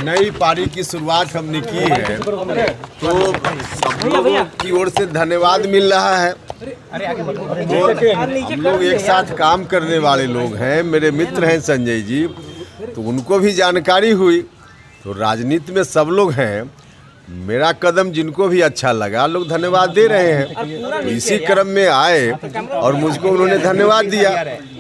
नई पारी की शुरुआत हमने की है तो सब लोगों की ओर से धन्यवाद मिल रहा है। तो हम लोग एक साथ काम करने वाले लोग हैं, मेरे मित्र हैं संजय जी, तो उनको भी जानकारी हुई। तो राजनीति में सब लोग हैं, मेरा कदम जिनको भी अच्छा लगा लोग धन्यवाद दे रहे हैं। तो इसी क्रम में आए और मुझको उन्होंने धन्यवाद दिया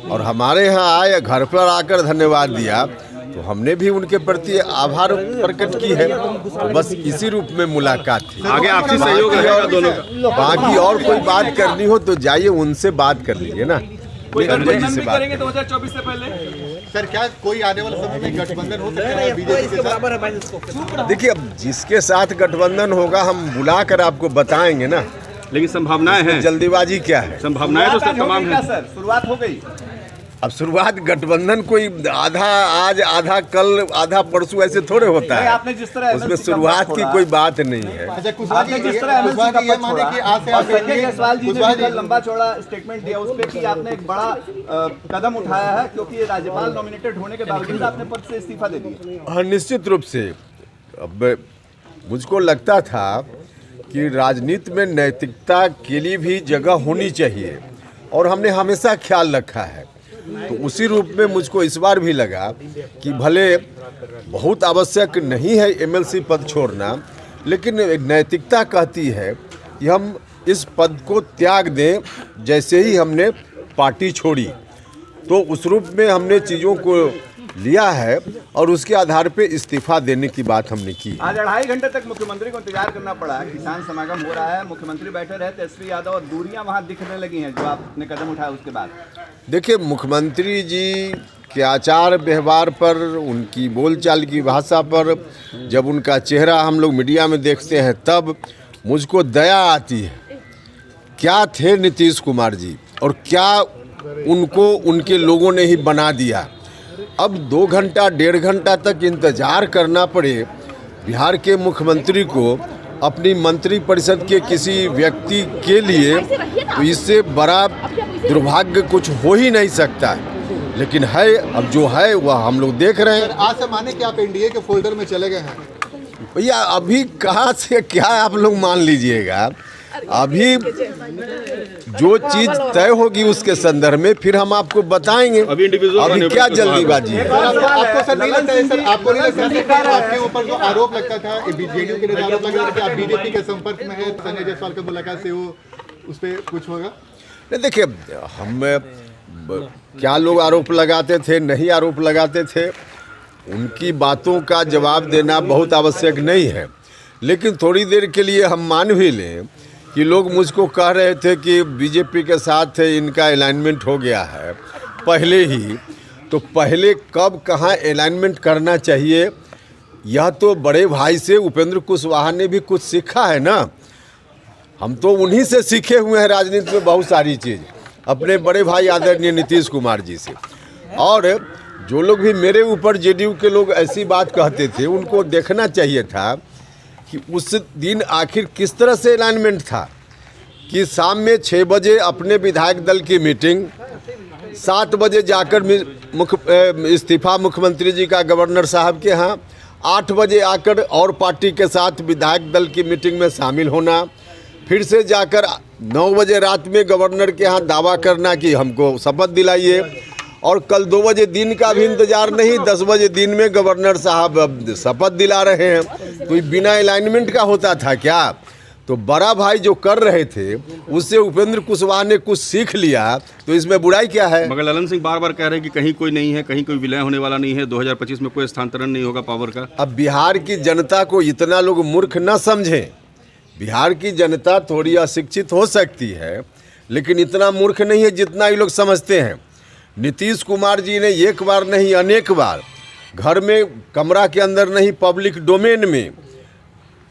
और हमारे यहाँ आए, घर पर आकर धन्यवाद दिया, तो हमने भी उनके प्रति आभार प्रकट की है। तो बस इसी रूप में मुलाकात थी। आगे आपसी सहयोग रहेगा दोनों का। बाकी और कोई बात करनी हो तो जाइए उनसे बात कर लीजिए ना, संजय जी से बात करेंगे 2024 से पहले। सर क्या कोई आने वाले समय में गठबंधन हो सकता है बीजेपी के साथ? देखिए, अब जिसके साथ गठबंधन होगा हम बुला कर आपको बताएंगे ना, लेकिन संभावनाएं हैं, जल्दीबाजी क्या है? संभावनाएं तो सर तमाम हैं। सर शुरुआत हो गई। अब शुरुआत गठबंधन कोई आधा आज आधा कल आधा परसों ऐसे थोड़े होता है, आपने जिस तरह उसमें शुरुआत की कोई बात नहीं है। अच्छा, आपने जिस तरह एमएलसी का पक्ष छोड़ा कि आज से संजय जायसवाल जी ने भी लंबा चौड़ा स्टेटमेंट दिया, उस पे कि आपने एक बड़ा कदम उठाया है क्योंकि ये राज्यपाल नॉमिनेटेड होने के बावजूद आपने पद से इस्तीफा दे दिया। हाँ, निश्चित रूप से। अब मुझको लगता था कि राजनीति में नैतिकता के लिए भी जगह होनी चाहिए और हमने हमेशा ख्याल रखा है। तो उसी रूप में मुझको इस बार भी लगा कि भले बहुत आवश्यक नहीं है एमएलसी पद छोड़ना, लेकिन नैतिकता कहती है कि हम इस पद को त्याग दें जैसे ही हमने पार्टी छोड़ी। तो उस रूप में हमने चीज़ों को लिया है और उसके आधार पे इस्तीफा देने की बात हमने की। आज 2.5 घंटे तक मुख्यमंत्री को इंतजार करना पड़ा। किसान समागम हो रहा है, मुख्यमंत्री बैठे रहे, तेजस्वी यादव, और दूरियां वहां दिखने लगी हैं जो आपने कदम उठाया उसके बाद। देखिए, मुख्यमंत्री जी के आचार व्यवहार पर, उनकी बोलचाल की भाषा पर, जब उनका चेहरा हम लोग मीडिया में देखते हैं तब मुझको दया आती है। क्या थे नीतीश कुमार जी और क्या उनको उनके लोगों ने ही बना दिया। अब 2 घंटा 1.5 घंटा तक इंतजार करना पड़े बिहार के मुख्यमंत्री को अपनी मंत्रिपरिषद के किसी व्यक्ति के लिए, तो इससे बड़ा दुर्भाग्य कुछ हो ही नहीं सकता। लेकिन है, अब जो है वह हम लोग देख रहे हैं। आज से माने कि आप एनडीए के फोल्डर में चले गए हैं? भैया अभी कहाँ से क्या आप लोग मान लीजिएगा, अभी जो चीज तय होगी उसके संदर्भ में फिर हम आपको बताएंगे। अभी क्या जल्दीबाजी है? आपको सर नहीं लगता है, सर आपको नहीं लगता है आपके ऊपर जो आरोप लगता था जेडीयू के लिए आरोप लगा था कि आप बीजेपी के संपर्क में है, संजय जायसवाल की मुलाकात से वो उस पर कुछ होगा? नहीं, देखिए, हम क्या लोग आरोप लगाते थे, नहीं आरोप लगाते थे, उनकी बातों का जवाब देना बहुत आवश्यक नहीं है। लेकिन थोड़ी देर के लिए हम मान भी लें कि लोग मुझको कह रहे थे कि बीजेपी के साथ इनका अलाइनमेंट हो गया है पहले ही, तो पहले कब कहाँ अलाइनमेंट करना चाहिए, यह तो बड़े भाई से उपेंद्र कुशवाहा ने भी कुछ सीखा है ना। हम तो उन्हीं से सीखे हुए हैं राजनीति में बहुत सारी चीज़, अपने बड़े भाई आदरणीय नीतीश कुमार जी से। और जो लोग भी मेरे ऊपर जेडीयू के लोग ऐसी बात कहते थे, उनको देखना चाहिए था कि उस दिन आखिर किस तरह से अलाइनमेंट था कि शाम में 6 बजे अपने विधायक दल की मीटिंग, 7 बजे जाकर इस्तीफा मुख्यमंत्री जी का गवर्नर साहब के यहाँ, 8 बजे आकर और पार्टी के साथ विधायक दल की मीटिंग में शामिल होना, फिर से जाकर 9 बजे रात में गवर्नर के यहाँ दावा करना कि हमको शपथ दिलाइए, और कल 2 बजे दिन का भी इंतजार नहीं, 10 बजे दिन में गवर्नर साहब अब शपथ दिला रहे हैं। तो बिना अलाइनमेंट का होता था क्या? तो बड़ा भाई जो कर रहे थे उससे उपेंद्र कुशवाहा ने कुछ सीख लिया, तो इसमें बुराई क्या है? मगर ललन सिंह बार बार कह रहे हैं कि कहीं कोई नहीं है, कहीं कोई विलय होने वाला नहीं है, 2025 में कोई स्थानांतरण नहीं होगा पावर का। अब बिहार की जनता को इतना लोग मूर्ख न समझें। बिहार की जनता थोड़ी अशिक्षित हो सकती है, लेकिन इतना मूर्ख नहीं है जितना ये लोग समझते हैं। नीतीश कुमार जी ने एक बार नहीं अनेक बार घर में, कमरा के अंदर नहीं, पब्लिक डोमेन में,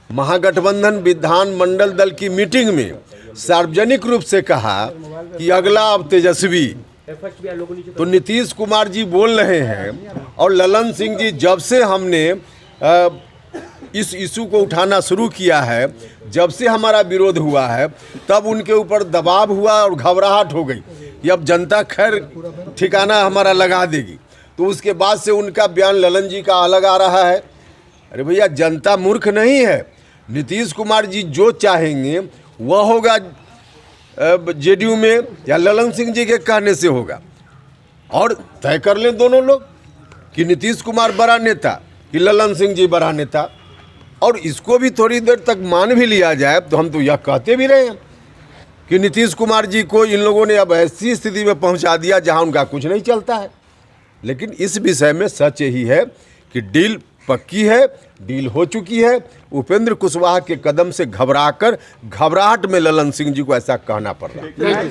महागठबंधन विधानमंडल दल की मीटिंग में सार्वजनिक रूप से कहा कि अगला अब तेजस्वी। तो नीतीश कुमार जी बोल रहे हैं और ललन सिंह जी, जब से हमने इस इशू को उठाना शुरू किया है, जब से हमारा विरोध हुआ है, तब उनके ऊपर दबाव हुआ और घबराहट हो गई कि अब जनता खैर ठिकाना हमारा लगा देगी। तो उसके बाद से उनका बयान ललन जी का अलग आ रहा है, अरे भैया, जनता मूर्ख नहीं है। नीतीश कुमार जी जो चाहेंगे वह होगा जेडीयू में, या ललन सिंह जी के कहने से होगा। और तय कर लें दोनों लोग कि नीतीश कुमार बड़ा नेता कि ललन सिंह जी बड़ा नेता। और इसको भी थोड़ी देर तक मान भी लिया जाए तो हम तो यह कहते भी रहे हैं कि नीतीश कुमार जी को इन लोगों ने अब ऐसी स्थिति में पहुंचा दिया जहां उनका कुछ नहीं चलता है। लेकिन इस विषय में सच यही है कि डील पक्की है, डील हो चुकी है। उपेंद्र कुशवाहा के कदम से घबराहट में ललन सिंह जी को ऐसा कहना पड़ रहा है।